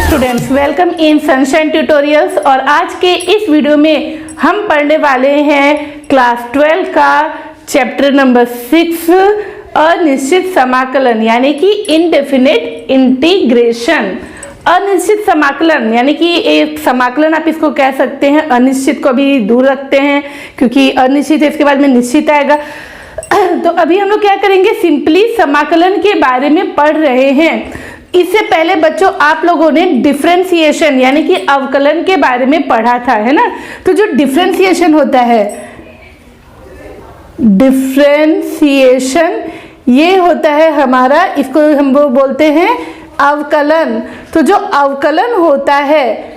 Students, welcome in sunshine tutorials. और आज के इस वीडियो में हम पढ़ने वाले हैं क्लास 12 का चैप्टर नंबर 6 अनिश्चित समाकलन यानी कि इनडेफिनिट इंटीग्रेशन। अनिश्चित समाकलन यानी कि एक समाकलन आप इसको कह सकते हैं, अनिश्चित को भी दूर रखते हैं क्योंकि अनिश्चित है, इसके बाद में निश्चित आएगा। तो अभी हम लोग क्या करेंगे, सिंपली समाकलन के बारे में पढ़ रहे हैं। इससे पहले बच्चों आप लोगों ने डिफरेंशिएशन यानी कि अवकलन के बारे में पढ़ा था, है ना। तो जो डिफरेंशिएशन होता है, डिफरेंशिएशन ये होता है हमारा, इसको हम वो बोलते हैं अवकलन। तो जो अवकलन होता है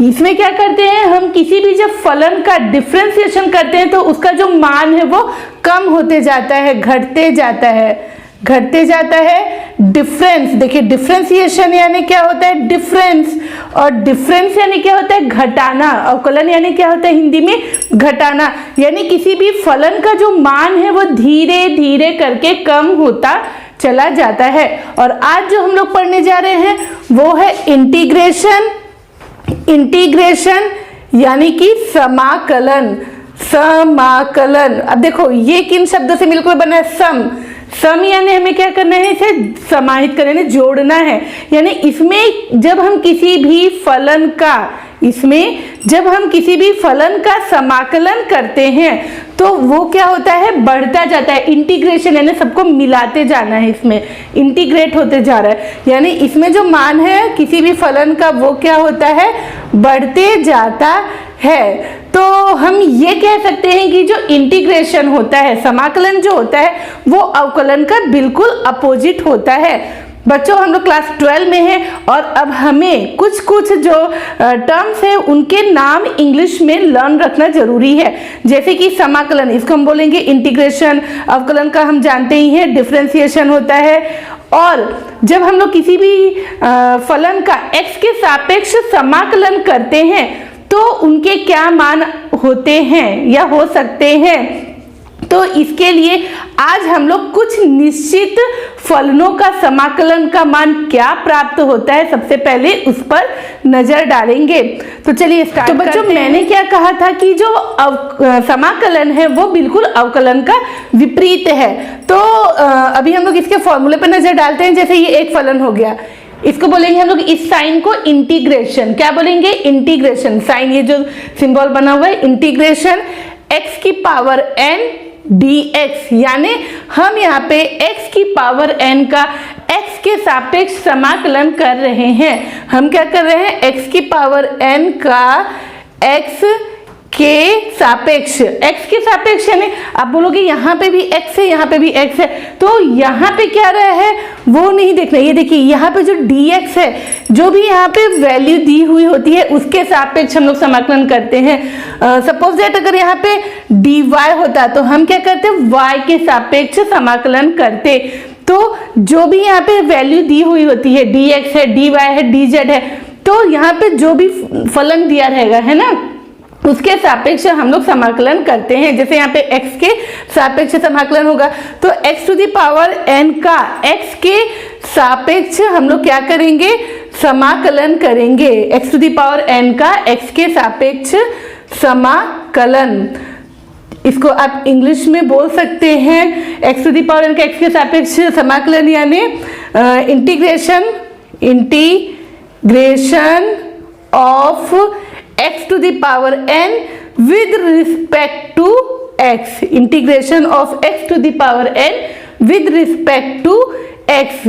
इसमें क्या करते हैं हम, किसी भी जब फलन का डिफरेंशिएशन करते हैं तो उसका जो मान है वो कम होते जाता है, घटते जाता है, घटते जाता है। डिफरेंस, देखिए डिफरेंशिएशन यानी क्या होता है, डिफरेंस, और डिफरेंस यानी क्या होता है, घटाना। अवकलन यानी क्या होता है हिंदी में, घटाना। यानी किसी भी फलन का जो मान है वो धीरे धीरे करके कम होता चला जाता है। और आज जो हम लोग पढ़ने जा रहे हैं वो है इंटीग्रेशन। इंटीग्रेशन यानी कि समाकलन। समाकलन, अब देखो ये किन शब्दों से मिलकर बना है, सम। सम यानी हमें क्या करना है, इसे समाहित करना, जोड़ना है। यानी इसमें जब हम किसी भी फलन का, इसमें जब हम किसी भी फलन का समाकलन करते हैं तो वो क्या होता है, बढ़ता जाता है। इंटीग्रेशन यानी सबको मिलाते जाना है, इसमें इंटीग्रेट होते जा रहा है। यानी इसमें जो मान है किसी भी फलन का वो क्या होता है, बढ़ते जाता है। तो हम ये कह सकते हैं कि जो इंटीग्रेशन होता है, समाकलन जो होता है वो अवकलन का बिल्कुल अपोजिट होता है। बच्चों हम लोग क्लास 12 में हैं और अब हमें कुछ कुछ जो टर्म्स है उनके नाम इंग्लिश में लर्न रखना जरूरी है। जैसे कि समाकलन, इसको हम बोलेंगे इंटीग्रेशन। अवकलन का हम जानते ही हैं डिफरेंशिएशन होता है। और जब हम लोग किसी भी फलन का x के सापेक्ष समाकलन करते हैं तो उनके क्या मान होते हैं या हो सकते हैं, तो इसके लिए आज हम लोग कुछ निश्चित फलनों का समाकलन का मान क्या प्राप्त होता है सबसे पहले उस पर नजर डालेंगे। तो चलिए स्टार्ट करते हैं। तो बच्चों मैंने क्या कहा था कि जो समाकलन है वो बिल्कुल अवकलन का विपरीत है। तो अभी हम लोग इसके फॉर्मूले पर नजर डालते हैं। जैसे ये एक फलन हो गया, इसको बोलेंगे हम लोग, इस साइन को इंटीग्रेशन, क्या बोलेंगे, इंटीग्रेशन। साइन ये जो सिंबल बना हुआ है इंटीग्रेशन x की पावर n dx, यानी हम यहाँ पे x की पावर n का x के सापेक्ष समाकलन कर रहे हैं। हम क्या कर रहे हैं, x की पावर n का x के सापेक्ष, x के सापेक्ष यानी आप बोलोगे यहाँ पे भी x है, यहाँ पे भी x है, तो यहाँ पे क्या रहा है वो नहीं देखना। ये देखिए यहाँ पे जो dx है, जो भी यहाँ पे वैल्यू दी हुई होती है उसके सापेक्ष हम लोग समाकलन करते हैं। सपोज दैट अगर यहाँ पे dy होता तो हम क्या करते, y के सापेक्ष समाकलन करते। तो जो भी यहाँ पे वैल्यू दी हुई होती है, dx है, dy है, dz है, तो यहाँ पे जो भी फलन दिया रहेगा, है ना, उसके सापेक्ष हम लोग समाकलन करते हैं। जैसे यहाँ पे x के सापेक्ष समाकलन होगा तो x to the power n का x के सापेक्ष हम लोग क्या करेंगे, समाकलन करेंगे। x to the power n का x के सापेक्ष समाकलन, इसको आप इंग्लिश में बोल सकते हैं x to the power n का x के सापेक्ष समाकलन यानी integration, integration of x to the power n with respect to x, integration of x to the power n with respect to x।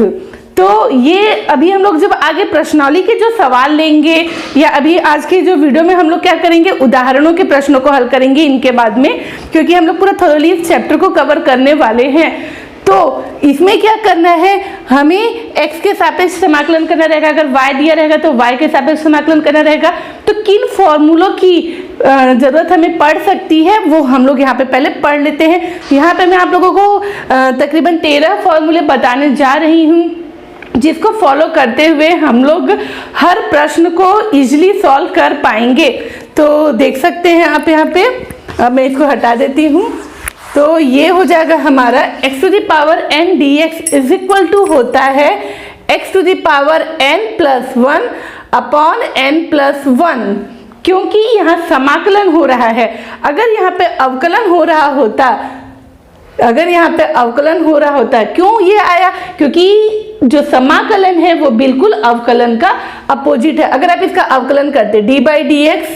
तो ये अभी हम लोग जब आगे प्रश्नावली के जो सवाल लेंगे या अभी आज के जो वीडियो में हम लोग क्या करेंगे, उदाहरणों के प्रश्नों को हल करेंगे इनके बाद में, क्योंकि हम लोग पूरा थोरली इस चैप्टर को कवर करने वाले हैं। तो इसमें क्या करना है, हमें x के सापेक्ष समाकलन करना रहेगा। अगर y दिया रहेगा तो y के सापेक्ष समाकलन करना रहेगा। तो किन फॉर्मूलों की जरूरत हमें पड़ सकती है वो हम लोग यहाँ पे पहले पढ़ लेते हैं। यहाँ पे मैं आप लोगों को तकरीबन 13 फॉर्मूले बताने जा रही हूँ, जिसको फॉलो करते हुए हम लोग हर प्रश्न को इजीली सॉल्व कर पाएंगे। तो देख सकते हैं आप यहाँ पे अब मैं इसको हटा देती हूँ। तो ये हो जाएगा हमारा x to the power n dx is equal to होता है x to the power n plus 1 upon n plus 1, क्योंकि यहाँ समाकलन हो रहा है। अगर यहाँ पे अवकलन हो रहा होता, क्यों ये आया? क्योंकि जो समाकलन है वो बिल्कुल अवकलन का अपोजिट है। अगर आप इसका अवकलन करते d by d x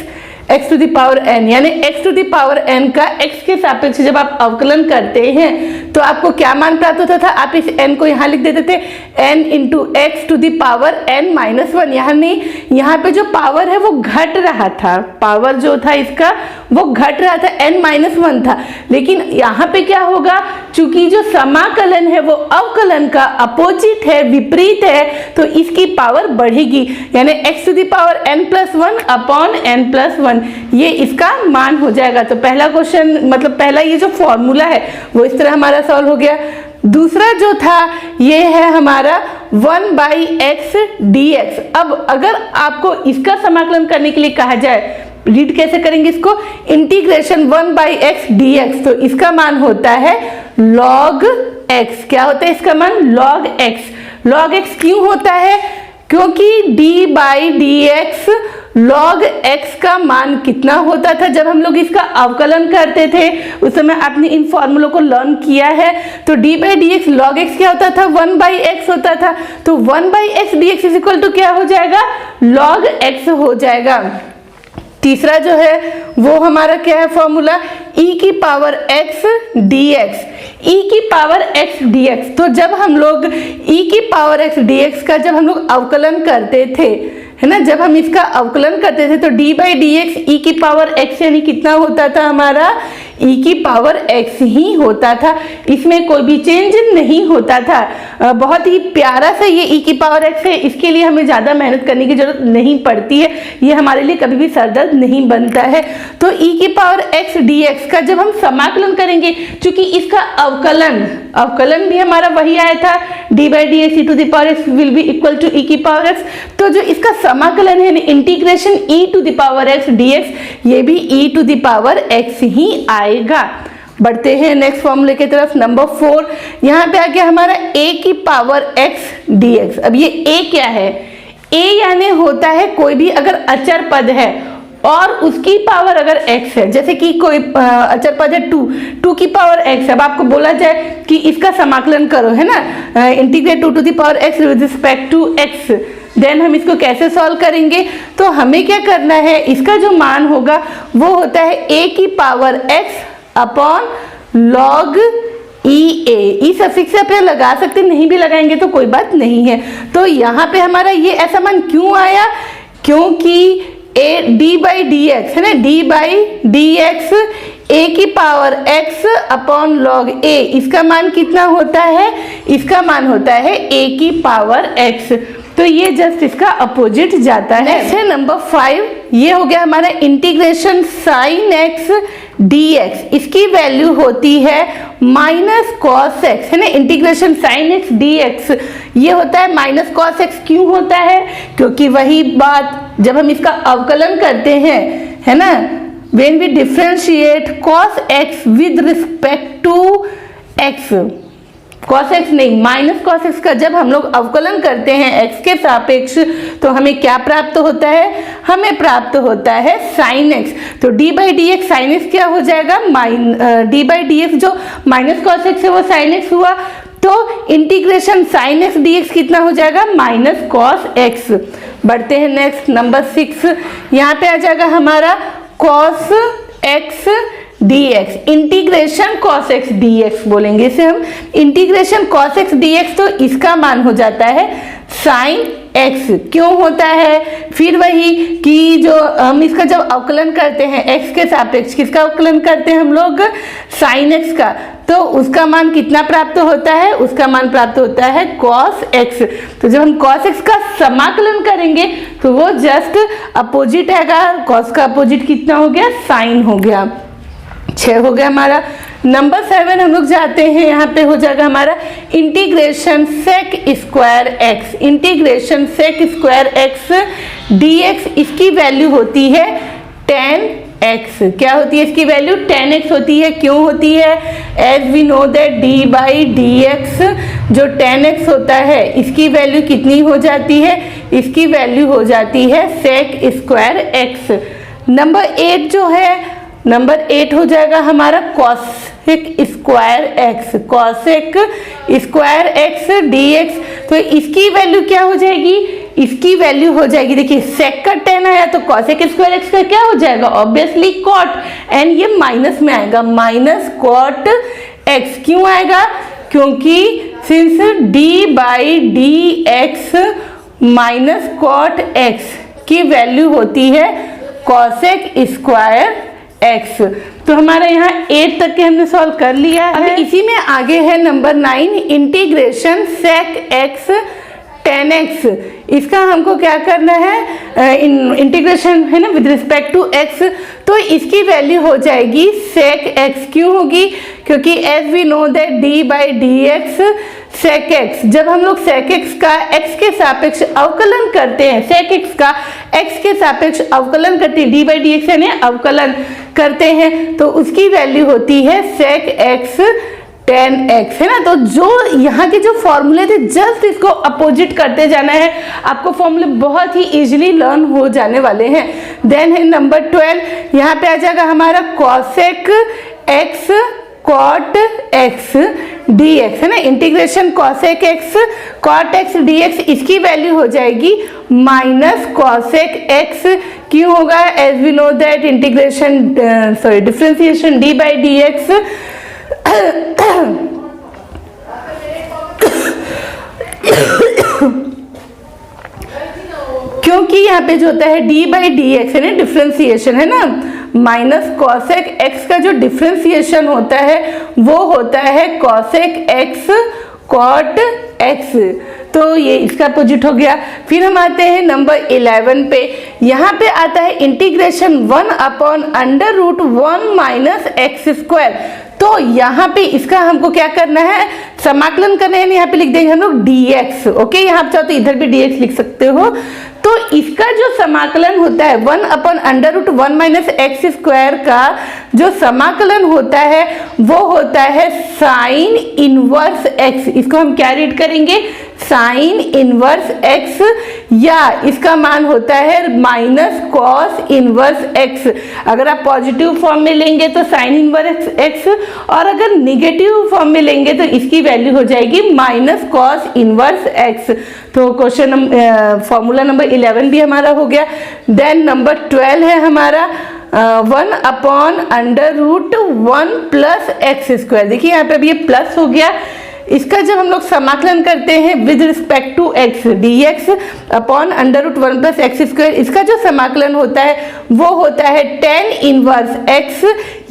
x to the power n, यानी x to the power n का x के सापेक्ष जब आप अवकलन करते हैं तो आपको क्या मान प्राप्त होता था? आप इस n को यहाँ लिख देते थे n into x to the power n minus 1। यहाँ नहीं, यहाँ पे जो पावर है वो घट रहा था, पावर जो था इसका वो घट रहा था, n माइनस 1 था। लेकिन यहाँ पे क्या होगा? चूंकि जो समाकलन है वो अवकलन का अपोजिट है, विपरीत है, तो इसकी पावर बढ़ेगी, यानी x to the power n plus 1 upon n plus 1, ये इसका मान हो जाएगा। तो पहला क्वेश्चन, मतलब पहला ये जो फॉर्मूला है वो इस तरह हमारा सॉल्व हो गया। दूसरा जो था ये है हमारा 1 बाई एक्स डी एक्स। अब अगर आपको इसका समाकलन करने के लिए कहा जाए, रीड कैसे करेंगे इसको? Integration 1 by x d x, तो इसका मान होता है log x। क्या होता है इसका मान? log x। log x क्यों होता है? क्योंकि d by d x log x का मान कितना होता था जब हम लोग इसका अवकलन करते थे? उस समय आपने इन फॉर्मूलों को लर्न किया है। तो d by d x log x क्या होता था? 1 बाई एक्स होता था। तो 1 by x d x is equal to क्या हो जाएगा? log x हो जाएगा। तीसरा जो है वो हमारा क्या है फॉर्मूला? e की पावर x dx, e की पावर x dx। तो जब हम लोग e की पावर x dx का जब हम लोग अवकलन करते थे, है ना, जब हम इसका अवकलन करते थे तो d बाई डी एक्स ई की पावर x यानी कितना होता था हमारा? e की पावर x ही होता था, इसमें कोई भी चेंज नहीं होता था। बहुत ही प्यारा सा ये e की पावर x है, इसके लिए हमें ज़्यादा मेहनत करने की जरूरत नहीं पड़ती है, ये हमारे लिए कभी भी सरदर्द नहीं बनता है। तो e की पावर x dx का जब हम समाकलन करेंगे, चूंकि इसका अवकलन भी हमारा वही आया था, d by d x e to the power x will be equal to e की पावर x। तो जो इसका समाकलन है integration e to the power x dx, ये भी e to the power x ही आएगा। बढ़ते हैं नेक्स्ट फॉर्मूले की तरफ, नंबर 4। यहाँ पे आ गया हमारा a की पावर x dx। अब ये a क्या है? a यानी होता है कोई भी अगर अचर पद है और उसकी पावर अगर x है, जैसे कि कोई अचर पद है 2 की पावर x। अब आपको बोला जाए कि इसका समाकलन करो, है ना, integrate 2 to the power x with respect to x, then हम इसको कैसे सॉल्व करेंगे? तो हमें क्या करना है, इसका जो मान होगा वो होता है a की पावर x अपॉन log EA। ई सफिक्स से आप लगा सकते, नहीं भी लगाएंगे तो कोई बात नहीं है। तो यहाँ पे हमारा ये ऐसा मान क्यों आया? क्योंकि d बाई डी एक्स है ना, d by d x a की पावर x अपॉन log a, इसका मान कितना होता है? इसका मान होता है a की पावर x। तो ये जस्ट इसका अपोजिट जाता है। नेक्स्ट है नंबर 5, ये हो गया हमारा इंटीग्रेशन साइन x dx, इसकी वैल्यू होती है माइनस कॉस x, है ना। इंटीग्रेशन साइन x dx ये होता है माइनस कॉस x। क्यों होता है? क्योंकि वही बात जब हम इसका अवकलन करते हैं, है ना, when we differentiate cos x with respect to x, cos x नहीं माइनस कॉस एक्स का जब हम लोग अवकलन करते हैं एक्स के सापेक्ष, तो हमें क्या प्राप्त होता है? हमें प्राप्त होता है साइन एक्स। तो d by d x sine x क्या हो जाएगा? d बाई डी एक्स जो माइनस कॉस एक्स है वो साइन एक्स हुआ, तो integration sine x d x कितना हो जाएगा? Minus cos x. बढ़ते हैं नेक्स्ट नंबर 6, यहाँ पे आ जाएगा हमारा cos x dx, integration cos x dx बोलेंगे इसे हम, इंटीग्रेशन cos x dx। तो इसका मान हो जाता है sin x। क्यों होता है? फिर वही कि जो हम इसका जब अवकलन करते हैं x के सापेक्ष, किसका अवकलन करते हैं हम लोग? sin x का, तो उसका मान कितना प्राप्त होता है? उसका मान प्राप्त होता है cos x। तो जब हम cos x का समाकलन करेंगे तो वो जस्ट अपोजिट आएगा, cos का अपोजिट कितना हो गया? sin हो गया। 6 हो गया हमारा। नंबर 7 हम लोग जाते हैं, यहाँ पे हो जाएगा हमारा integration sec square x, integration sec square x dx, इसकी वैल्यू होती है tan x क्या होती है, इसकी वैल्यू tan x होती है। क्यों होती है, as we know that d by d x जो tan x होता है इसकी वैल्यू कितनी हो जाती है, इसकी वैल्यू हो जाती है sec स्क्वायर x। नंबर 8 जो है, नंबर 8 हो जाएगा हमारा cosec square x, cosec square x dx। तो इसकी वैल्यू क्या हो जाएगी, इसकी वैल्यू हो जाएगी, देखिए sec का tan आया तो cosec स्क्वायर x का क्या हो जाएगा, ऑब्वियसली cot, एंड ये माइनस में आएगा, माइनस cot x। क्यों आएगा, क्योंकि since d by d x minus cot x की वैल्यू होती है cosec स्क्वायर x। तो हमारा यहाँ 8 तक के हमने सॉल्व कर लिया है। अब इसी में आगे है number 9, integration sec x tan x। इसका हमको क्या करना है, इंटीग्रेशन है ना विद रिस्पेक्ट टू x, तो इसकी वैल्यू हो जाएगी sec x। क्यों होगी, क्योंकि as we know that d by d x sec x, जब हम लोग sec x का x के सापेक्ष अवकलन करते हैं, sec x का x के सापेक्ष अवकलन करते हैं, d बाई डी एक्स यानी अवकलन करते हैं, तो उसकी वैल्यू होती है sec x tan x, है ना। तो जो यहाँ के जो फॉर्मूले थे जस्ट इसको अपोजिट करते जाना है, आपको फॉर्मूले बहुत ही इजीली लर्न हो जाने वाले हैं। देन है नंबर 12, यहाँ पे आ जाएगा हमारा cosec x cot x dx, है ना, integration cosec x cot x dx, इसकी वैल्यू हो जाएगी माइनस cosec x। क्यों होगा, as we know that integration differentiation d by d x क्योंकि यहाँ पे जो होता है d बाई डी एक्स है ना, डिफरेंशिएशन है ना, माइनस cosec x का जो डिफरेंशिएशन होता है वो होता है cosec x cot x। तो ये इसका अपोजिट हो गया। फिर हम आते हैं नंबर 11 पे, यहाँ पे आता है integration 1 upon under root 1 minus x square. तो यहाँ पे इसका हमको क्या करना है, समाकलन करना है, यहाँ पे लिख देंगे हम लोग dx। ओके, यहाँ पे चाहो तो इधर भी dx लिख सकते हो। तो इसका जो समाकलन होता है 1 upon under root 1 minus x square का जो समाकलन होता है वो होता है साइन इनवर्स x। इसको हम क्या रीड करेंगे, साइन इनवर्स x, या इसका मान होता है माइनस कॉस इनवर्स x। अगर आप पॉजिटिव फॉर्म में लेंगे तो साइन इनवर्स x, और अगर निगेटिव फॉर्म में लेंगे तो इसकी वैल्यू हो जाएगी माइनस कॉस इनवर्स x। तो क्वेश्चन फॉर्मूला नंबर 11 भी हमारा हो गया। देन नंबर 12 है हमारा 1 upon under root 1 plus x square. देखिए यहाँ पे अब ये प्लस हो गया, इसका जब हम लोग समाकलन करते हैं with respect to x, dx upon under root 1 plus x square, इसका जो समाकलन होता है वो होता है tan इनवर्स x,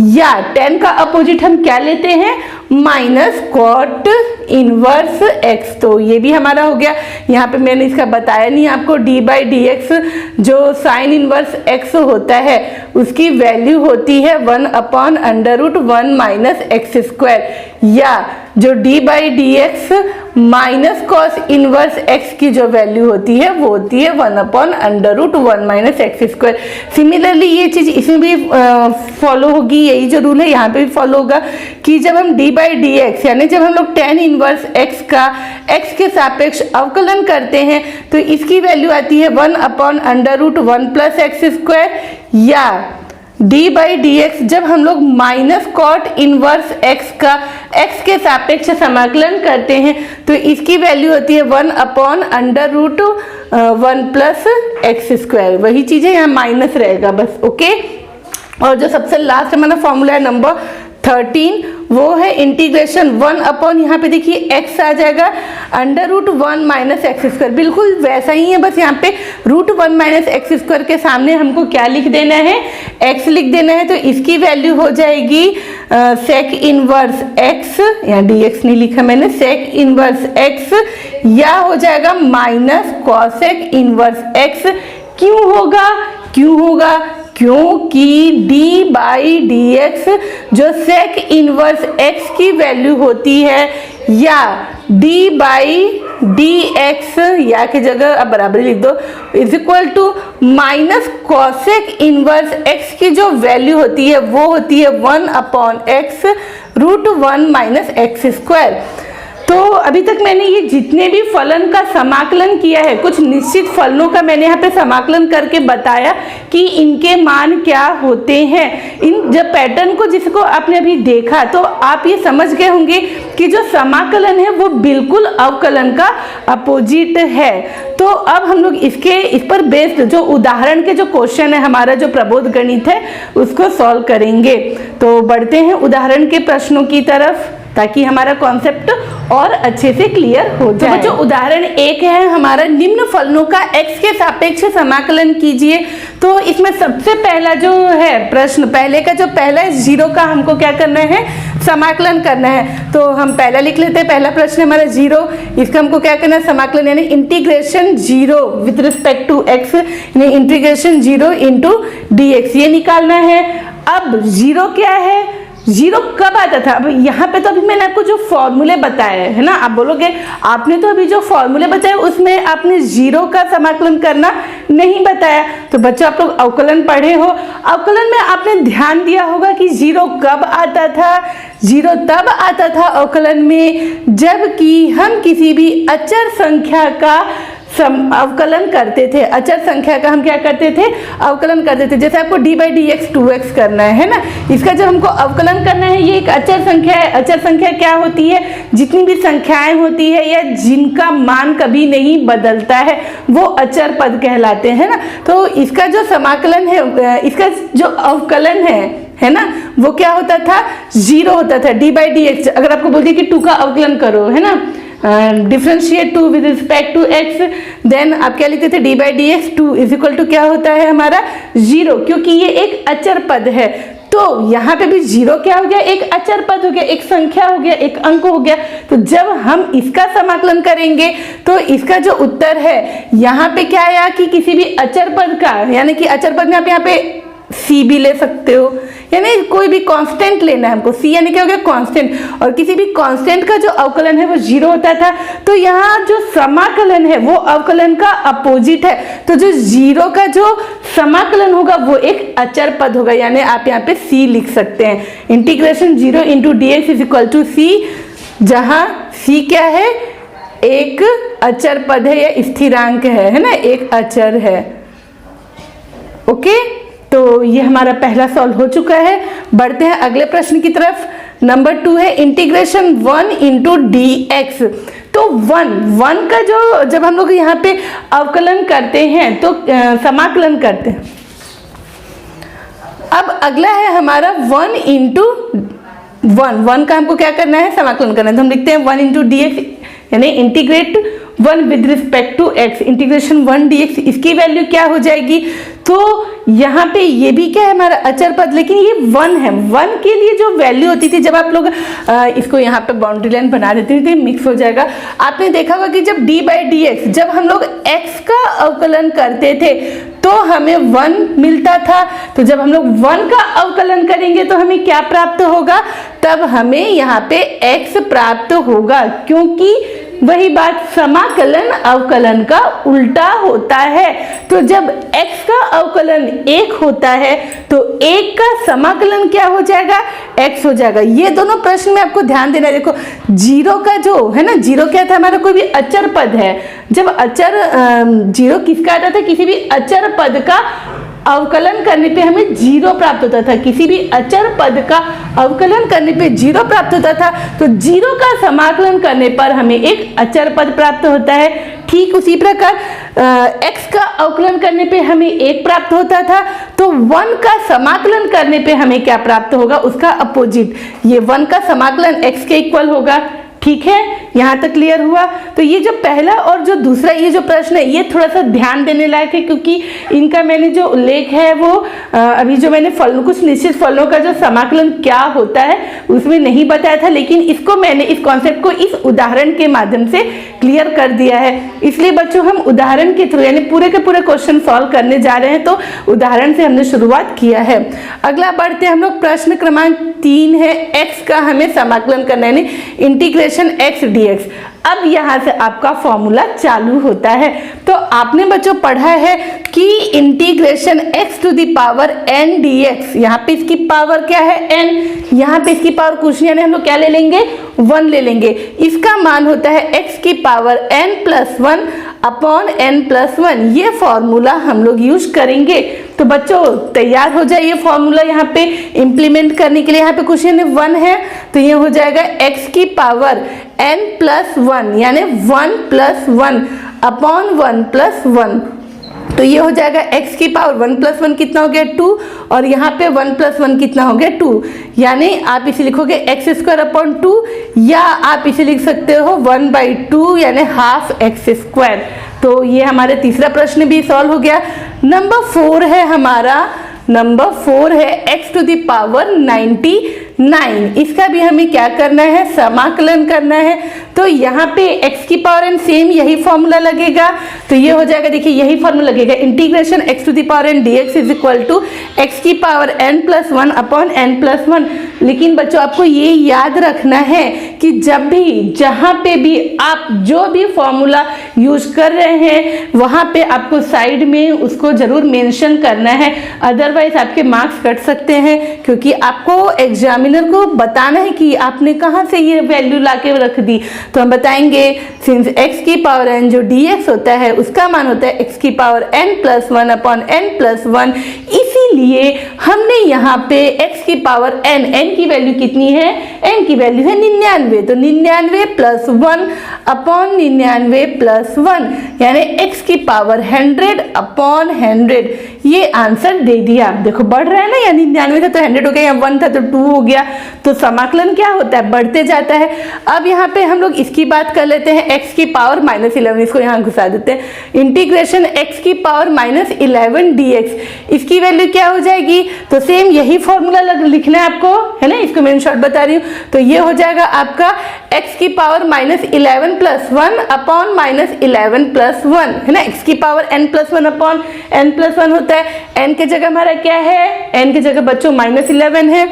या tan का अपोजिट हम क्या लेते हैं, माइनस कॉट इनवर्स x। तो ये भी हमारा हो गया। यहाँ पे मैंने इसका बताया नहीं आपको, d बाई डी एक्स जो साइन इनवर्स x होता है उसकी वैल्यू होती है 1 upon under root 1 minus x square, या जो d by d x minus cos inverse x की जो वैल्यू होती है वो होती है 1 upon under root 1 minus x square. Similarly ये चीज इसमें भी फॉलो होगी, यही जो रूल है यहाँ पे भी फॉलो होगा कि जब हम d बाई डी एक्स यानी जब हम लोग tan इनवर्स x का x के सापेक्ष अवकलन करते हैं तो इसकी वैल्यू आती है 1 upon under root 1 plus x square, या d बाई डी एक्स जब हम लोग माइनस कॉट इनवर्स x का x के सापेक्ष समाकलन करते हैं तो इसकी वैल्यू होती है 1 upon under root 1 plus x square. वही चीज़ है, यहाँ माइनस रहेगा बस। ओके, और जो सबसे लास्ट हमारा फॉर्मूला है नंबर 13, वो है इंटीग्रेशन 1 अपॉन, यहाँ पे देखिए x आ जाएगा under root 1 minus x square, बिल्कुल वैसा ही है, बस यहाँ पे रूट 1 माइनस एक्स स्क्वायर के सामने हमको क्या लिख देना है, x लिख देना है। तो इसकी वैल्यू हो जाएगी सेक इनवर्स x, यहाँ dx नहीं लिखा मैंने, सेक इनवर्स x, या हो जाएगा माइनस कॉसेक इनवर्स x। क्यों होगा, क्यों होगा, क्योंकि d बाई डी एक्स जो सेक इनवर्स x की वैल्यू होती है, या d बाई dx या की जगह आप बराबरी लिख दो is equal to minus cosec inverse x की जो वैल्यू होती है वो होती है 1/x √1 माइनस एक्स स्क्वायर। तो अभी तक मैंने ये जितने भी फलन का समाकलन किया है, कुछ निश्चित फलनों का मैंने यहाँ पे समाकलन करके बताया कि इनके मान क्या होते हैं। इन जब पैटर्न को जिसको आपने अभी देखा तो आप ये समझ गए होंगे कि जो समाकलन है वो बिल्कुल अवकलन का अपोजिट है। तो अब हम लोग इस पर बेस्ड जो उदाहरण के जो क्वेश्चन है, हमारा जो प्रबोध गणित है उसको सॉल्व करेंगे। तो बढ़ते हैं उदाहरण के प्रश्नों की तरफ ताकि हमारा कॉन्सेप्ट और अच्छे से क्लियर हो जाए। तो जो उदाहरण 1 है हमारा, निम्न फलनों का x के सापेक्ष समाकलन कीजिए। तो इसमें सबसे पहला जो है प्रश्न, पहले का जो पहला है 0 का हमको क्या करना है, समाकलन करना है। तो हम पहला लिख लेते हैं, पहला प्रश्न हमारा 0, इसका हमको क्या करना है, समाकलन यानी integration 0 with respect to x, यानी इंटीग्रेशन 0 इंटू dx ये निकालना है। अब 0 क्या है, 0 कब आता था। अब यहाँ पे तो अभी मैंने आपको जो फॉर्मूले बताए है ना, आप बोलोगे आपने तो अभी जो फॉर्मूले बताए उसमें आपने 0 का समाकलन करना नहीं बताया। तो बच्चों आप लोग अवकलन पढ़े हो, अवकलन में आपने ध्यान दिया होगा कि 0 कब आता था। 0 तब आता था अवकलन में जबकि हम किसी भी अचर संख्या का अवकलन करते थे। अचर संख्या का हम क्या करते थे, अवकलन करते थे। जैसे आपको d/dx 2x करना है ना, इसका जब हमको अवकलन करना है, ये एक अचर संख्या है। अचर संख्या क्या होती है, जितनी भी संख्याएं होती है या जिनका मान कभी नहीं बदलता है वो अचर पद कहलाते हैं ना। तो इसका जो समाकलन है, इसका जो अवकलन है ना, वो क्या होता था, 0 होता था। d/dx अगर आपको बोल दिया कि 2 का अवकलन करो है ना, differentiate 2 with respect to x, then आप क्या लिखते थे, d/dx 2 इज इक्वल टू क्या होता है हमारा 0, क्योंकि ये एक अचर पद है। तो यहाँ पे भी 0 क्या हो गया, एक अचर पद हो गया, एक संख्या हो गया, एक अंक हो गया। तो जब हम इसका समाकलन करेंगे तो इसका जो उत्तर है यहाँ पे क्या आया कि किसी भी अचर पद का, यानी कि अचर पद में आप यहाँ पे c भी ले सकते हो, यानी कोई भी कांस्टेंट लेना है हमको। c यानी क्या हो गया, कांस्टेंट, और किसी भी कांस्टेंट का जो अवकलन है वो 0 होता था। तो यहाँ जो समाकलन है वो अवकलन का अपोजिट है। तो जो 0 का जो समाकलन होगा वो एक अचर पद होगा, यानी आप यहाँ पे c लिख सकते हैं। Integration 0 into dx is equal to c, जहाँ c क्या है, एक अचर पद है या स्थिरांक है ना, एक अचर है। ओके, तो ये हमारा पहला सॉल्व हो चुका है। बढ़ते हैं अगले प्रश्न की तरफ। नंबर 2 है इंटीग्रेशन 1 इंटू dx। तो 1 का जो जब हम लोग यहाँ पे अवकलन करते हैं तो समाकलन करते हैं। अब अगला है हमारा 1 इंटू 1 का हमको क्या करना है, समाकलन करना है। तो हम लिखते हैं 1 इंटू dx, यानी integrate 1 with respect to x, integration 1 dx, इसकी वैल्यू क्या हो जाएगी। तो यहाँ पे ये भी क्या है हमारा अचर पद, लेकिन ये 1 है। 1 के लिए जो वैल्यू होती थी, जब आप लोग इसको यहाँ पे बाउंड्री लाइन बना देते थे मिक्स हो जाएगा। आपने देखा होगा कि जब d/dx, जब हम लोग x का अवकलन करते थे तो हमें 1 मिलता था। तो जब हम लोग 1 का अवकलन करेंगे तो हमें क्या प्राप्त होगा, तब हमें यहाँ पे x प्राप्त होगा, क्योंकि वही बात, समाकलन अवकलन का उल्टा होता है। तो जब x का अवकलन 1 होता है तो 1 का समाकलन क्या हो जाएगा, x हो जाएगा। ये दोनों प्रश्न में आपको ध्यान देना है। देखो 0 का जो है ना, 0 क्या था हमारा, कोई भी अचर पद है। जब अचर 0 किसका आता था, किसी भी अचर पद का अवकलन करने पे हमें 0 प्राप्त होता था। किसी भी अचर पद का अवकलन करने पे 0 प्राप्त होता था। तो 0 का समाकलन करने पर हमें एक अचर पद प्राप्त होता है। ठीक उसी प्रकार x का अवकलन करने पे हमें 1 प्राप्त होता था। तो 1 का समाकलन करने पे हमें क्या प्राप्त होगा, उसका अपोजिट। ये 1 का समाकलन x के इक्वल होगा। ठीक है, यहाँ तक क्लियर हुआ। तो ये जो पहला और जो दूसरा ये जो प्रश्न है ये थोड़ा सा ध्यान देने लायक है, क्योंकि इनका मैंने जो उल्लेख है वो अभी जो मैंने कुछ निश्चित फलों का जो समाकलन क्या होता है उसमें नहीं बताया था, लेकिन इसको मैंने इस कॉन्सेप्ट को इस उदाहरण के माध्यम से क्लियर कर दिया है। इसलिए बच्चों हम उदाहरण के थ्रू यानी पूरे के पूरे क्वेश्चन सॉल्व करने जा रहे हैं, तो उदाहरण से हमने शुरुआत किया है। अगला बढ़ते हम लोग, प्रश्न क्रमांक 3 है, x का हमें समाकलन करना है, इंटीग्रेशन x dx। अब यहाँ से आपका फॉर्मूला चालू होता है। तो आपने बच्चों पढ़ा है कि integration x to the power n dx, यहाँ पे इसकी पावर क्या है n, यहाँ पे इसकी पावर कुछ नहीं, यानी हम लोग क्या ले लेंगे 1 ले लेंगे। इसका मान होता है x की पावर n plus 1 upon n plus 1। ये फॉर्मूला हम लोग यूज करेंगे। तो बच्चों तैयार हो जाए ये फॉर्मूला यहाँ पे इम्प्लीमेंट करने के लिए। यहाँ पे क्वेश्चन 1 है तो ये हो जाएगा x की पावर n प्लस 1 यानी 1 प्लस 1 अपॉन 1 प्लस 1। तो ये हो जाएगा x की पावर 1 प्लस 1 कितना हो गया 2, और यहाँ पे 1 प्लस 1 कितना हो गया 2। यानी आप इसे लिखोगे एक्स स्क्वायर अपॉन 2, या आप इसे लिख सकते हो 1/2 यानी हाफ एक्स स्क्वायर। तो ये हमारे तीसरा प्रश्न भी सॉल्व हो गया। नंबर 4 है हमारा, नंबर 4 है x टू द पावर 99। इसका भी हमें क्या करना है, समाकलन करना है। तो यहाँ पे x की पावर n सेम यही फॉर्मूला लगेगा। तो ये हो जाएगा, देखिए यही फॉर्मूला लगेगा, integration x to the power n dx is equal to x की पावर n plus 1 upon n plus 1। लेकिन बच्चों आपको ये याद रखना है कि जब भी जहाँ पे भी आप जो भी फॉर्मूला यूज कर रहे हैं वहाँ पे आपको साइड में उसको जरूर मेंशन करना है, अदरवाइज आपके मार्क्स कट सकते हैं। क्योंकि आपको एग्जामिनर को बताना है कि आपने कहाँ से ये वैल्यू लाके रख दी। तो हम बताएंगे सिंस x की पावर n जो dx होता है उसका मान होता है x की पावर n plus 1 upon n plus 1, इसीलिए हमने यहाँ पे x की पावर n की वैल्यू कितनी है, n की वैल्यू है 99। तो 99 प्लस 1 अपॉन 99 प्लस 1 यानी x की पावर 100 अपॉन 100। ये आंसर दे दिया। आप देखो बढ़ रहा है ना, या 99 था तो 100 हो गया, या 1 था तो 2 हो गया। तो समाकलन क्या होता है, बढ़ते जाता है। अब यहाँ पे हम लोग इसकी बात कर लेते हैं, x की पावर -11, इसको यहाँ घुसा देते हैं। इंटीग्रेशन x की पावर -11 dx, इसकी वैल्यू क्या हो जाएगी। तो सेम यही फॉर्मूला लिखना है आपको, है ना, इसको मैं शॉर्ट बता रही हूँ। तो ये हो जाएगा आपका x की पावर -11 प्लस 1 अपॉन -11 प्लस 1, है ना। x की पावर n plus 1 upon n plus 1 होता है। n के जगह हमारा क्या है, n के जगह बच्चों -11 है,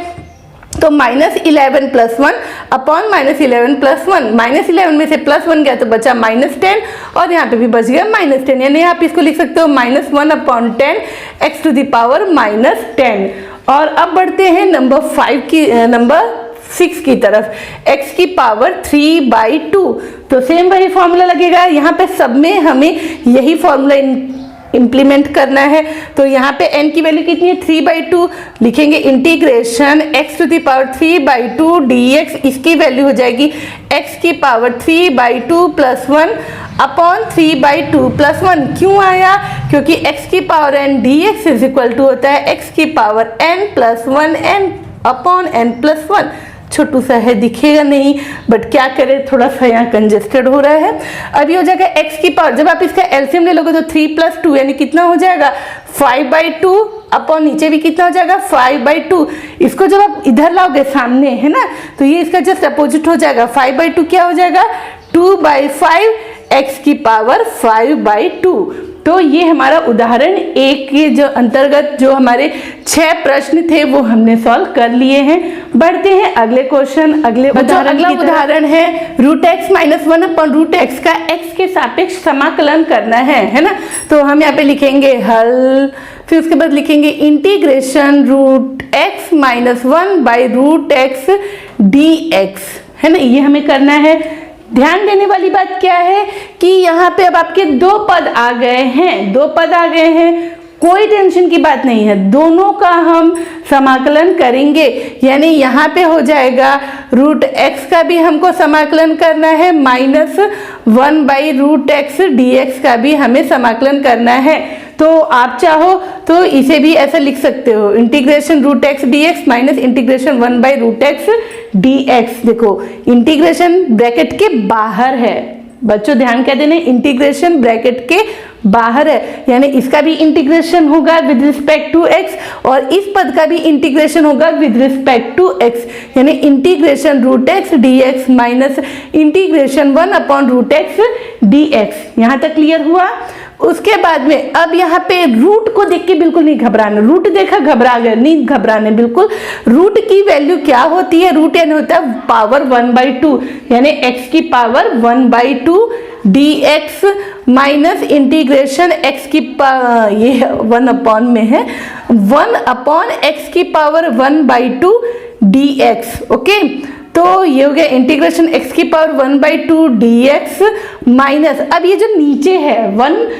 तो -11 प्लस 1 अपॉन -11 प्लस 1। -11 में से प्लस 1 गया तो बचा -10, और यहाँ पे भी बच गया -10, यानी आप इसको लिख सकते हो -1 upon 10 x to the power -10। और अब बढ़ते हैं नंबर 6 की तरफ, x की पावर 3/2। तो सेम वही फॉर्मूला लगेगा। यहाँ पे सब में हमें यही फॉर्मूला इम्प्लीमेंट करना है। तो यहाँ पे n की वैल्यू कितनी है 3/2, लिखेंगे integration x to the power 3/2 dx, इसकी वैल्यू हो जाएगी x की पावर 3/2 प्लस 1 अपॉन 3/2 प्लस 1। क्यों आया, क्योंकि x की पावर n dx is equal to होता है x की पावर n plus 1 n upon n plus 1। छोटू सा है, दिखेगा नहीं, बट क्या करें, थोड़ा सा यहाँ कंजेस्टेड हो रहा है। अब ये हो जाएगा x की पावर, जब आप इसका एलसीएम ले लोगे तो 3 प्लस 2 यानी कितना हो जाएगा 5/2 अपॉन नीचे भी कितना हो जाएगा 5/2। इसको जब आप इधर लाओगे सामने, है ना, तो ये इसका जस्ट अपोजिट हो जाएगा। 5/2 क्या हो जाएगा 2/5 x की पावर 5/2। तो ये हमारा उदाहरण 1 के जो अंतर्गत जो हमारे 6 प्रश्न थे वो हमने सॉल्व कर लिए हैं। बढ़ते हैं अगले क्वेश्चन, अगला उदाहरण है √x - 1 अपॉन √x का x के सापेक्ष समाकलन करना है ना। तो हम यहाँ पे लिखेंगे हल, फिर उसके बाद लिखेंगे इंटीग्रेशन √x - 1/√x dx, है ना, ये हमें करना है। ध्यान देने वाली बात क्या है कि यहाँ पे अब आपके 2 पद आ गए हैं, कोई टेंशन की बात नहीं है, दोनों का हम समाकलन करेंगे। यानी यहाँ पे हो जाएगा √x का भी हमको समाकलन करना है, -1/√x dx का भी हमें समाकलन करना है। तो आप चाहो तो इसे भी ऐसा लिख सकते हो, integration √x dx minus integration 1/√x dx। देखो इंटीग्रेशन ब्रैकेट के बाहर है, बच्चों ध्यान क्या देना, इंटीग्रेशन ब्रैकेट के बाहर है, यानी इसका भी इंटीग्रेशन होगा विद रिस्पेक्ट टू x, और इस पद का भी इंटीग्रेशन होगा विद रिस्पेक्ट टू x, यानी integration √x dx minus integration 1/√x dx। यहाँ तक क्लियर हुआ। उसके बाद में अब यहाँ पे रूट को देख के बिल्कुल नहीं घबराना, रूट देखा घबरा गए, नहीं घबराने बिल्कुल। रूट की वैल्यू क्या होती है, रूट यानी होता है पावर 1/2 यानी x की power 1/2 dx minus integration x की ये 1 में है 1/x की पावर 1/2 dx। ओके, तो ये हो गया इंटीग्रेशन x की पावर 1/2 dx माइनस, अब ये जो नीचे है 1/x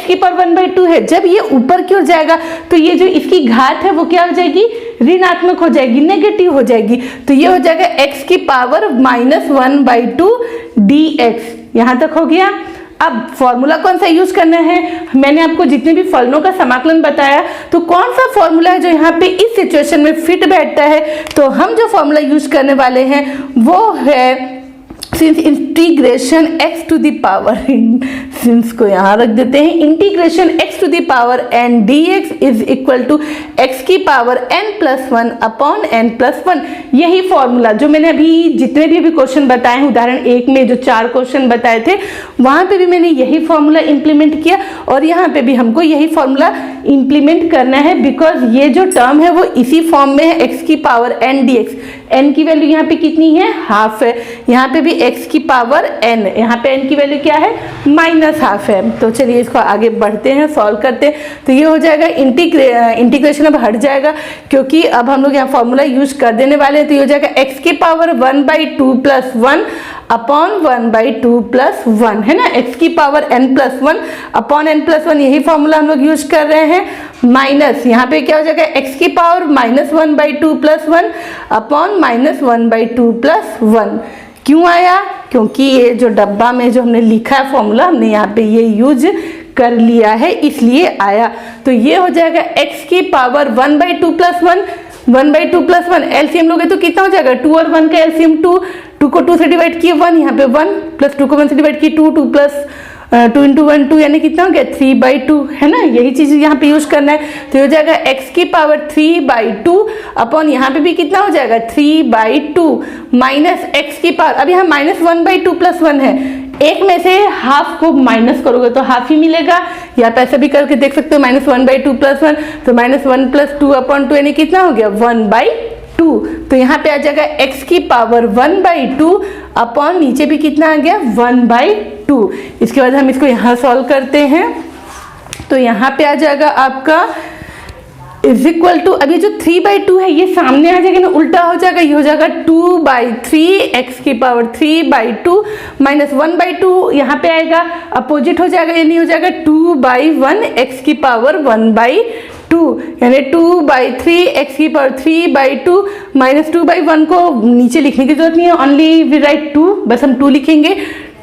की पावर 1/2 है, जब ये ऊपर की ओर जाएगा तो ये जो इसकी घात है वो क्या हो जाएगी, ऋणात्मक हो जाएगी, नेगेटिव हो जाएगी। तो ये हो जाएगा x की पावर -1/2 dx। यहां तक हो गया। अब फॉर्मूला कौन सा यूज करना है, मैंने आपको जितने भी फलनों का समाकलन बताया, तो कौन सा फॉर्मूला है जो यहाँ पे इस सिचुएशन में फिट बैठता है, तो हम जो फॉर्मूला यूज करने वाले हैं वो है since integration x to the power, since को यहाँ रख देते हैं, integration x to the power n dx is equal to x की पावर n+1 अपॉन n+1। यही फॉर्मूला जो मैंने अभी जितने भी क्वेश्चन बताए हैं, उदाहरण 1 में जो 4 क्वेश्चन बताए थे वहां पे भी मैंने यही फॉर्मूला इंप्लीमेंट किया और यहाँ पे भी हमको यही फॉर्मूला इंप्लीमेंट करना है, बिकॉज ये जो टर्म है वो इसी फॉर्म में है, x की पावर n dx। n की वैल्यू यहाँ पे कितनी है, हाफ है, यहाँ पे भी x की पावर n, यहाँ पे n की वैल्यू क्या है, -½ है। तो चलिए इसको आगे बढ़ते हैं, सॉल्व करते हैं। तो ये हो जाएगा इंटीग्रेशन अब हट जाएगा क्योंकि अब हम लोग यहाँ फॉर्मूला यूज कर देने वाले हैं। तो ये हो जाएगा x की पावर 1/2 + 1 अपॉन 1/2 + 1 है ना, x की पावर n+1 अपॉन n+1 यही फॉर्मूला हम लोग यूज कर रहे हैं, माइनस यहाँ पे क्या हो जाएगा x की पावर -1/2 + 1 अपॉन -1/2 + 1। क्यों आया, क्योंकि ये जो डब्बा में जो हमने लिखा है फॉर्मूला हमने यहाँ पे ये यूज कर लिया है इसलिए आया। तो ये हो जाएगा x की पावर 1/2 + 1 1/2 + 1 एलसीएम लोगे तो कितना हो जाएगा, 2 और 1 का एलसीएम 2 को 2 से डिवाइड किए 1, यहाँ पे 1 प्लस 2 को 1 से डिवाइड किए 2 + 2 × 1 2 यानी कितना हो गया 3/2 है ना, यही चीज यहाँ पे यूज करना है। तो हो जाएगा x की पावर 3/2 अपॉन यहाँ पे भी कितना हो जाएगा 3/2 माइनस x की पावर, अब यहाँ -1/2 + 1 है, एक में से हाफ को माइनस करोगे तो हाफ ही मिलेगा, या आप ऐसा भी करके देख सकते हो -1/2 + 1 तो -1 + 2/2 यानी कितना हो गया 1/2। तो यहाँ पे आ जाएगा x की पावर 1/2 अपॉन नीचे भी कितना आ गया 1/2। इसके बाद हम इसको यहाँ सॉल्व करते हैं तो यहाँ पे आ जाएगा आपका इज इक्वल टू, अभी जो 3/2 है ये सामने आ जाएगा ना, उल्टा हो जाएगा, ये हो जाएगा 2/3 x की पावर 3/2 माइनस 1/2 यहाँ पे आएगा, अपोजिट हो जाएगा यानी हो जाएगा 2/1 x की पावर 1/2 यानी 2/3 x की पावर 3/2 माइनस 2/1 को नीचे लिखने की जरूरत नहीं है, ओनली वी राइट 2, बस हम 2 लिखेंगे,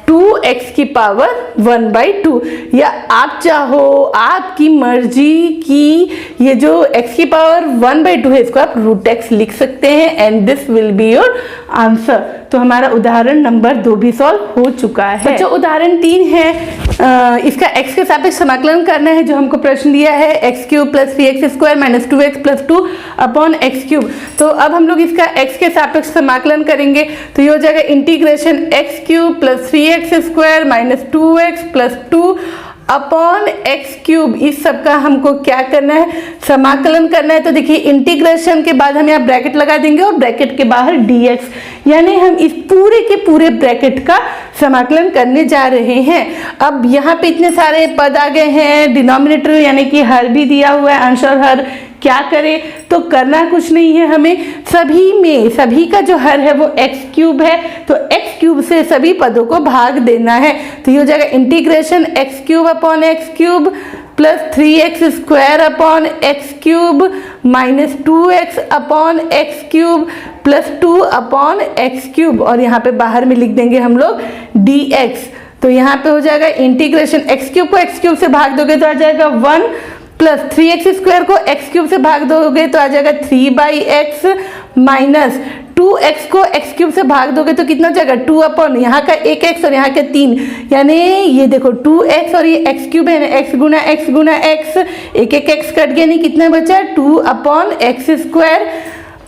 2x की पावर 1/2, या आप चाहो आपकी मर्जी की ये जो x की पावर 1/2 है इसको आप √x लिख सकते हैं and this will be your answer. तो हमारा उदाहरण नंबर 2 भी सॉल्व हो चुका है। जो उदाहरण 3 है इसका x के सापेक्ष समाकलन करना है, जो हमको प्रश्न दिया है x³ + 3x² - 2x + 2 upon x³। तो अब हम लोग इसका x के सापेक्ष समाकलन करेंगे, तो ये हो जाएगा integration x³ + 3x² - 2x + 2 upon x³। इस सब का हमको क्या करना है, समाकलन करना है। तो देखिए इंटीग्रेशन के बाद हम यहाँ ब्रैकेट लगा देंगे और ब्रैकेट के बाहर dx, यानी हम इस पूरे के पूरे ब्रैकेट का समाकलन करने जा रहे हैं। अब यहाँ पे इतने सारे पद आ गए हैं, डिनोमिनेटर यानी कि हर भी दिया हुआ है, अंश और हर, क्या करें, तो करना कुछ नहीं है, हमें सभी में सभी का जो हर है वो x³ है, तो x³ से सभी पदों को भाग देना है। तो ये हो जाएगा integration x³ upon x³ plus 3x² upon x³ minus 2x upon x³ plus 2 upon x³, और यहाँ पे बाहर में लिख देंगे हम लोग dx। तो यहाँ पे हो जाएगा इंटीग्रेशन x³ को x³ से भाग दोगे तो आ जाएगा 1 प्लस 3x² को x³ से भाग दोगे तो आ जाएगा 3/x माइनस 2x को x³ से भाग दोगे तो कितना हो जाएगा 2 अपॉन यहाँ का 1x और यहाँ का 3, यानी ये देखो 2x और ये x³ है ना, x गुना x गुना x, एक x कट गया, नहीं कितना बचा 2 upon x²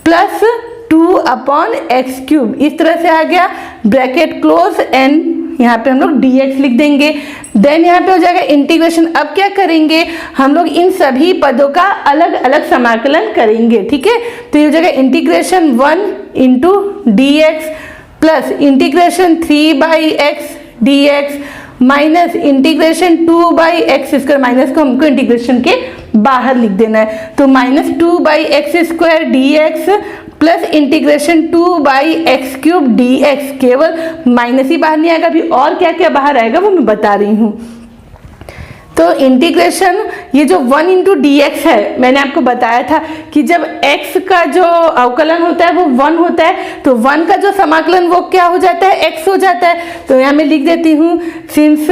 plus 2 upon x³। इस तरह से आ गया, ब्रैकेट क्लोज एंड यहाँ पे हम लोग dx लिख देंगे। देन यहाँ पे हो जाएगा इंटीग्रेशन। अब क्या करेंगे हम लोग, इन सभी पदों का अलग अलग समाकलन करेंगे, ठीक है। तो ये हो जाएगा integration 1 into d x plus integration 3/x dx minus integration 2/x², minus को हमको इंटीग्रेशन के बाहर लिख देना है, तो minus 2/x² dx plus integration 2/x³ dx। केवल माइनस ही बाहर नहीं आएगा, अभी और क्या क्या बाहर आएगा वो मैं बता रही हूँ। तो इंटीग्रेशन ये जो 1 इंटू डी एक्स है, मैंने आपको बताया था कि जब x का जो अवकलन होता है वो 1 होता है, तो 1 का जो समाकलन वो क्या हो जाता है, x हो जाता है। तो यहाँ मैं लिख देती हूँ, since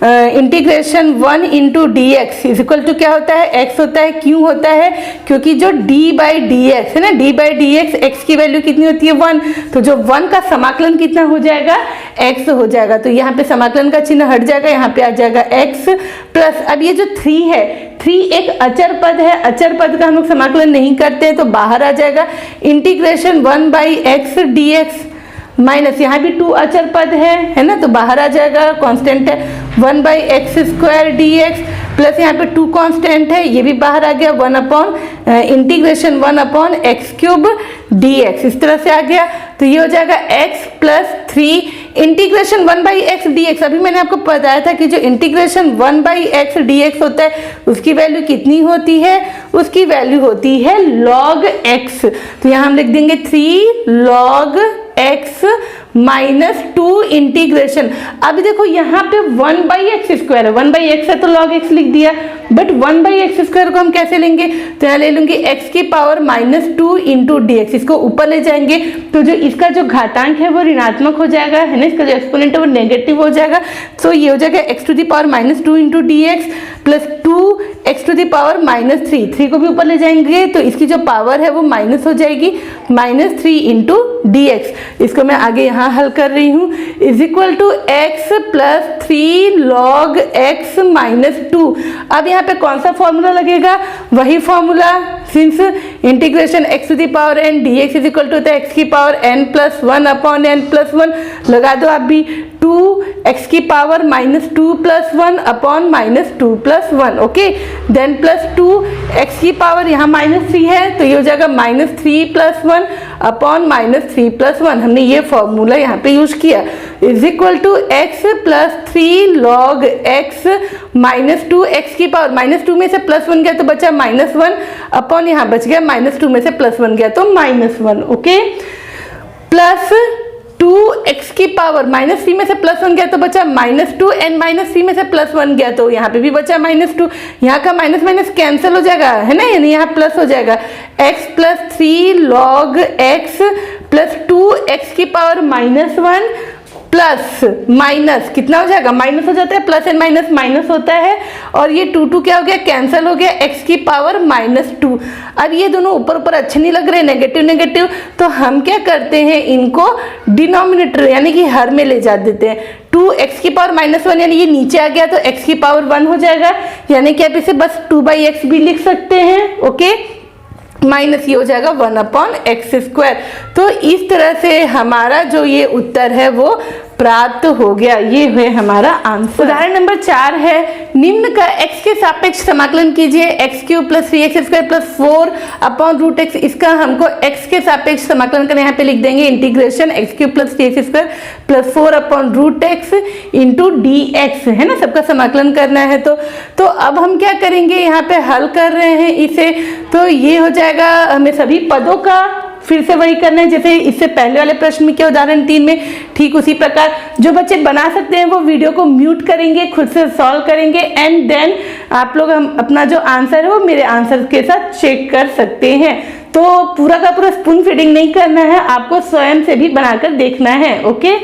integration 1 into d x is equal to क्या होता है, x होता है। क्यों होता है, क्योंकि जो d/dx है ना, d/dx x की वैल्यू कितनी होती है 1, तो जो 1 का समाकलन कितना हो जाएगा, x हो जाएगा। तो यहाँ पे समाकलन का चिन्ह हट जाएगा, यहाँ पे आ जाएगा x प्लस, अब ये जो 3 है, 3 एक अचर पद है, अचर पद का हम लोग समाकलन नहीं करते हैं, तो बाहर आ जाएगा इंटीग्रेशन 1/x dx माइनस, यहाँ भी 2 अचर पद है ना, तो बाहर आ जाएगा, कांस्टेंट है 1/x² dx प्लस यहाँ पे 2 कांस्टेंट है, ये भी बाहर आ गया, 1/इंटीग्रेशन 1/x³ dx, इस तरह से आ गया। तो ये हो जाएगा x plus 3 integration 1/x dx। अभी मैंने आपको बताया था कि जो इंटीग्रेशन 1/x dx होता है उसकी वैल्यू कितनी होती है, उसकी वैल्यू होती है log x। तो यहाँ हम लिख देंगे 3 log x माइनस 2 इंटीग्रेशन। अभी देखो यहाँ पे 1/x² है, 1/x है तो log x लिख दिया, बट 1/x² को हम कैसे लेंगे, तो यहाँ ले लूंगी x की पावर -2 इंटू dx, इसको ऊपर ले जाएंगे तो जो इसका जो घातांक है वो ऋणात्मक हो जाएगा, है ना, इसका जो एक्सपोनेंट है वो नेगेटिव हो जाएगा। तो ये हो जाएगा x⁻² into dx plus 2x⁻³ 3 को भी ऊपर ले जाएंगे तो इसकी जो पावर है वो माइनस हो जाएगी, -3 इंटू dx। इसको मैं आगे यहाँ हल कर रही हूँ, is equal to x plus 3 log x minus 2। अब यहाँ पे कौन सा फॉर्मूला लगेगा, वही formula, since integration x⁻n dx is equal to होता है x⁻n+1/n+1, लगा दो आप भी, 2x⁻² -2+1/-2+1, okay. Then plus 2x⁻, यहाँ -3 है तो ये हो जाएगा -3+1/-3+1। हमने ये फॉर्मूला यहाँ पे यूज किया, is equal to x plus 3 log x minus 2, -2 में से +1 गया तो बचा -1 अपॉन यहाँ बच गया -2 में से +1 गया तो -1, ओके। प्लस 2x⁻, -3 में से +1 गया तो बचा -2 एंड -3 में से +1 गया तो यहाँ पे भी बचा -2, यहाँ का माइनस माइनस कैंसिल हो जाएगा, है ना, यानी यहाँ प्लस हो जाएगा, x plus 3 log x plus 2x⁻1 plus minus कितना हो जाएगा, माइनस हो जाता है, प्लस एंड माइनस माइनस होता है, और ये 2 क्या हो गया, कैंसिल हो गया, x⁻²। अब ये दोनों ऊपर ऊपर अच्छे नहीं लग रहे, नेगेटिव नेगेटिव, तो हम क्या करते हैं, इनको डिनोमिनेटर यानी कि हर में ले जा देते हैं। 2x⁻1 यानी ये नीचे आ गया तो x⁻1 हो जाएगा, यानी कि आप इसे बस 2/x भी लिख सकते हैं, ओके, माइनस ये हो जाएगा 1/x²। तो इस तरह से हमारा जो ये उत्तर है वो प्राप्त हो गया, ये है हमारा आंसर। उदाहरण नंबर 4 है, निम्न का x के सापेक्ष समाकलन कीजिए, x³ plus 3x² plus 4/√x। इसका हमको x के सापेक्ष समाकलन करना, यहाँ पे लिख देंगे integration x³ plus 3x² plus 4/√x into dx, है ना, सबका समाकलन करना है। तो अब हम क्या करेंगे, यहाँ पे हल कर रहे हैं इसे, तो ये हो जाएगा, हमें सभी पदों का फिर से वही करना है जैसे इससे पहले वाले प्रश्न में किया, उदाहरण 3 में, ठीक उसी प्रकार। जो बच्चे बना सकते हैं वो वीडियो को म्यूट करेंगे, खुद से सॉल्व करेंगे, एंड देन आप लोग हम अपना जो आंसर है वो मेरे आंसर के साथ चेक कर सकते हैं। तो पूरा का पूरा स्पून फीडिंग नहीं करना है, आपको स्वयं से भी बनाकर देखना है, ओके।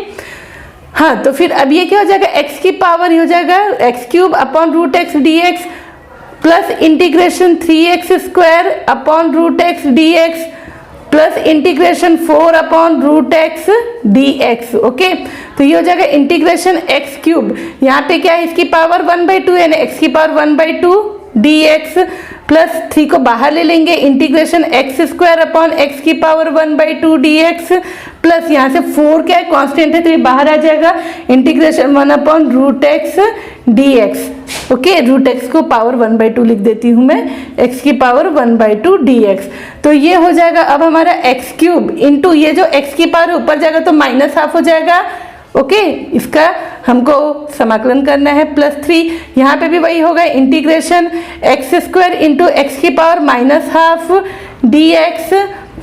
हाँ, तो फिर अब ये क्या हो जाएगा, x की पावर हो जाएगा x³ dx plus integration 3x² dx plus integration 4/√x dx, okay. तो ये हो जाएगा इंटीग्रेशन x³, यहाँ पे क्या है, इसकी पावर 1/2 यानी x⁻1/2 dx प्लस 3 को बाहर ले लेंगे, integration x square upon x की पावर 1/2 dx, प्लस यहाँ से 4 क्या है, कांस्टेंट है तो ये बाहर आ जाएगा, integration 1 upon root x dx। Okay, root x को पावर 1/2 लिख देती हूँ मैं, एक्स की पावर 1/2 dx। तो ये हो जाएगा अब हमारा एक्स क्यूब इंटू ये जो एक्स की पावर ऊपर जाएगा तो -1/2 हो जाएगा। ओके, इसका हमको समाकलन करना है, प्लस 3 यहाँ पे भी वही होगा, integration x square into x की power -1/2 dx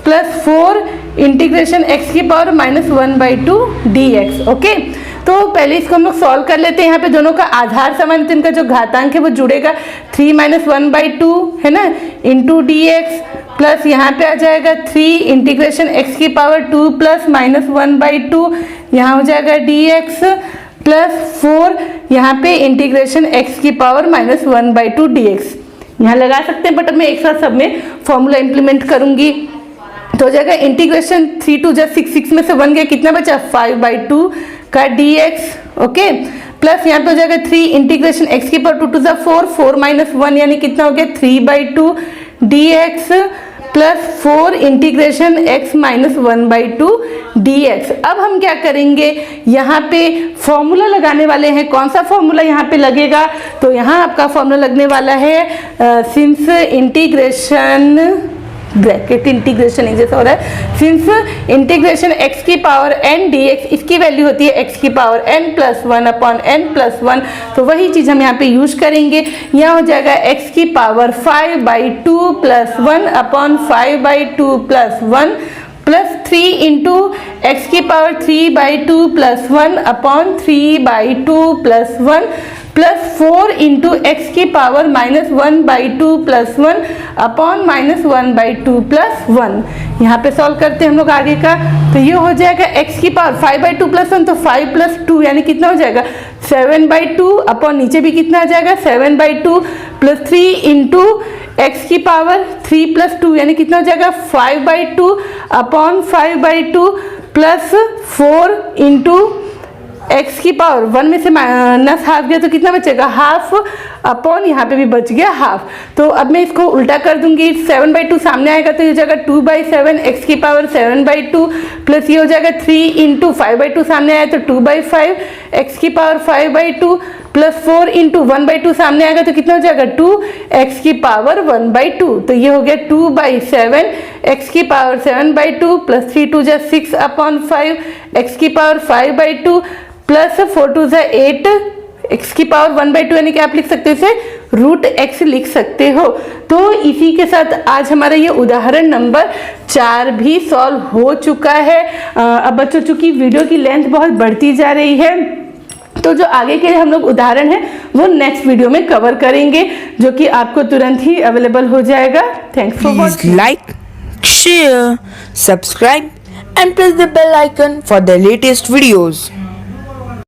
plus 4 integration x की पावर -1/2 dx। ओके, तो पहले इसको हम लोग सॉल्व कर लेते हैं। यहाँ पे दोनों का आधार समान है तो इनका जो घातांक है वो जुड़ेगा, 3 - 1/2 है ना, इंटू dx, प्लस यहाँ पे आ जाएगा 3 इंटीग्रेशन एक्स की पावर 2 प्लस -1/2, यहाँ हो जाएगा dx, प्लस 4 यहाँ पे इंटीग्रेशन एक्स की पावर -1/2 dx। यहाँ लगा सकते हैं बट मैं एक साथ सब में फॉर्मूला इंप्लीमेंट करूंगी, तो हो जाएगा इंटीग्रेशन 3 2 जा 6, 6 में से 1 गया, कितना बचा 5/2 का dx। ओके, प्लस यहाँ पे हो जाएगा 3 इंटीग्रेशन एक्स की पावर 2 2 जा 4, 4 - 1 यानी कितना हो गया 3/2 dx, plus 4 integration x -1/2 dx। अब हम क्या करेंगे, यहाँ पे फॉर्मूला लगाने वाले हैं। कौन सा फॉर्मूला यहाँ पे लगेगा, तो यहाँ आपका फॉर्मूला लगने वाला है सिंस इंटीग्रेशन ब्रैकेट इंटीग्रेशन एक जैसा हो रहा है, सिंस इंटीग्रेशन x की पावर n dx, इसकी वैल्यू होती है x की पावर n + 1 अपॉन n + 1, तो वही चीज़ हम यहाँ पे यूज करेंगे। यहाँ हो जाएगा x की power 5/2 + 1 upon 5/2 + 1 plus 3 into x की power 3/2 + 1 upon 3/2 + 1 plus 4 into x की पावर -1/2 + 1 अपॉन -1/2 + 1। यहाँ पे सॉल्व करते हैं हम लोग आगे का, तो ये हो जाएगा एक्स की पावर 5/2 + 1, तो 5 + 2 यानी कितना हो जाएगा 7/2 अपॉन नीचे भी कितना आ जाएगा 7/2 प्लस 3 इंटू एक्स की पावर 3 + 2 यानी कितना हो जाएगा 5/2 अपॉन 5/2 प्लस 4 इंटू एक्स की पावर 1 में से माइनस हाफ गया तो कितना बचेगा हाफ अपॉन यहाँ पे भी बच गया हाफ। तो अब मैं इसको उल्टा कर दूंगी, 7/2 सामने आएगा तो ये हो जाएगा 2/7 एक्स की पावर 7/2 प्लस ये हो जाएगा 3 इंटू 5/2 सामने आया तो 2/5 एक्स की पावर 5/2 प्लस 4 इंटू 1/2 सामने आएगा तो कितना हो जाएगा 2 एक्स की पावर 1/2, तो ये हो गया 2/7 एक्स की पावर 7/2 प्लस 3 2 जा 6 अपॉन 5 एक्स की पावर 5/2 प्लस 4 2 जा 8 एक्स की पावर 1/2 यानी कि आप लिख सकते हो इसे √x लिख सकते हो। तो इसी के साथ आज हमारा ये उदाहरण नंबर 4 भी सॉल्व हो चुका है। अब बच्चों चूंकि वीडियो की लेंथ बहुत बढ़ती जा रही है तो जो आगे के हम लोग उदाहरण है वो नेक्स्ट वीडियो में कवर करेंगे जो कि आपको तुरंत ही अवेलेबल हो जाएगा। Thanks for watching. Like, share, subscribe and press the bell icon for the latest videos.